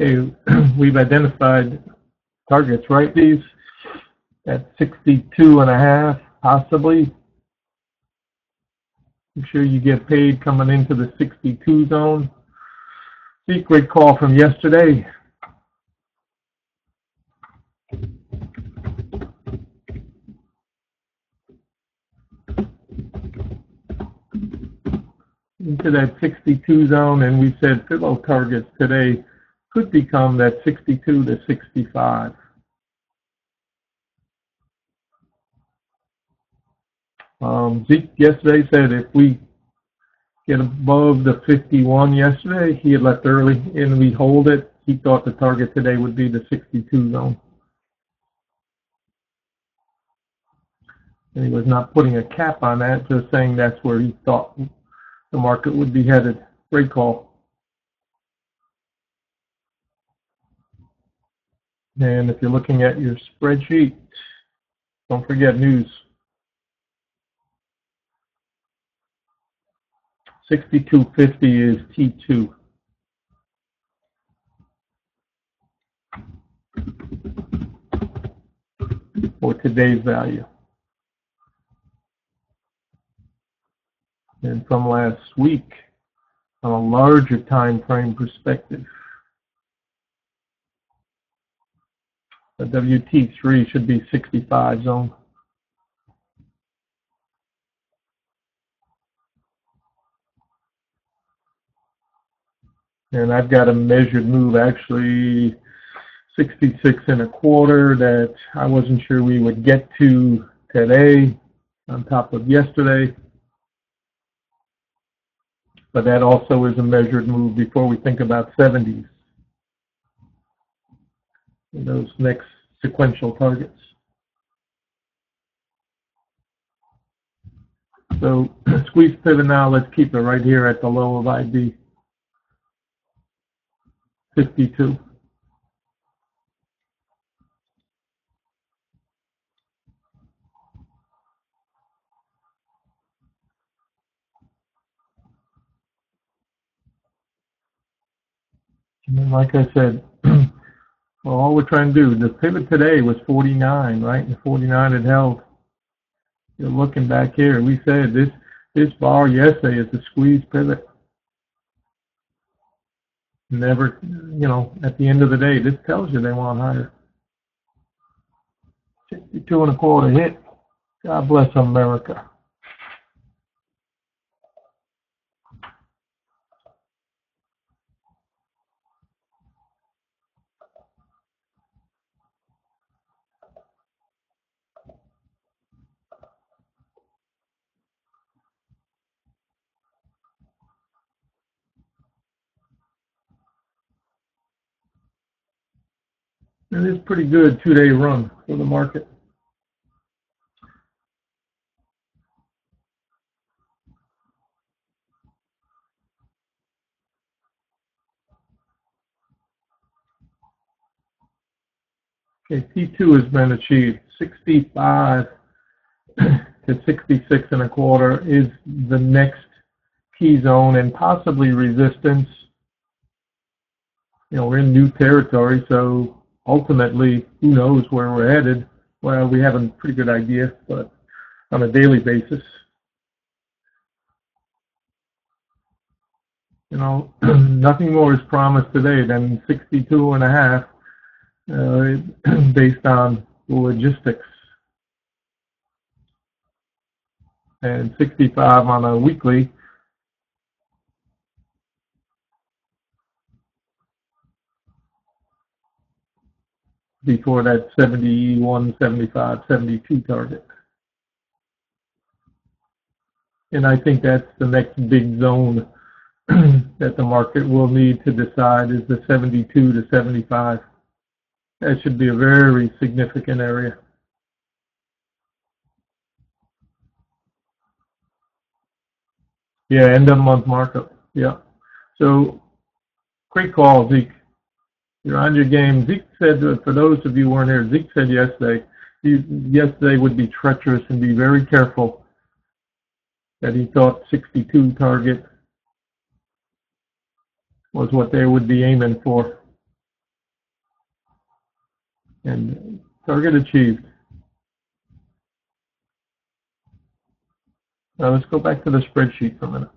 Okay, we've identified targets, right? These at 62.5, possibly. Make sure you get paid coming into the 62 zone. Secret call from yesterday. Into that 62 zone, and we said pillow targets today could become that 62 to 65. Zeke yesterday said if we get above the 51 yesterday, he had left early and we hold it. He thought the target today would be the 62 zone. And he was not putting a cap on that, just saying that's where he thought the market would be headed. Great call. And if you're looking at your spreadsheet, don't forget news. 6250 is T2. For today's value. And from last week, on a larger time frame perspective, the WT3 should be 65 zone. And I've got a measured move, actually 66.25, that I wasn't sure we would get to today on top of yesterday. But that also is a measured move before we think about 70s. And those next sequential targets. So squeeze pivot now, let's keep it right here at the low of IB. 52. And like I said, well, all we're trying to do, the pivot today was 49, right? And 49 had held. You're looking back here, we said this bar yesterday is a squeeze pivot. Never, at the end of the day, this tells you they want higher. 62.25 hit. God bless America. It is pretty good 2-day run for the market. Okay, T2 has been achieved. 65 to 66.25 is the next key zone and possibly resistance. We're in new territory, so ultimately, who knows where we're headed? Well, we have a pretty good idea, but on a daily basis, nothing more is promised today than 62.5 based on logistics, and 65 on a weekly. Before that 71, 75, 72 target. And I think that's the next big zone that the market will need to decide is the 72 to 75. That should be a very significant area. Yeah, end of month markup. Yeah. So, great call, Zeke. You're on your game. Zeke said, for those of you who weren't here, Zeke said yesterday would be treacherous and be very careful, that he thought 62 target was what they would be aiming for. And target achieved. Now let's go back to the spreadsheet for a minute.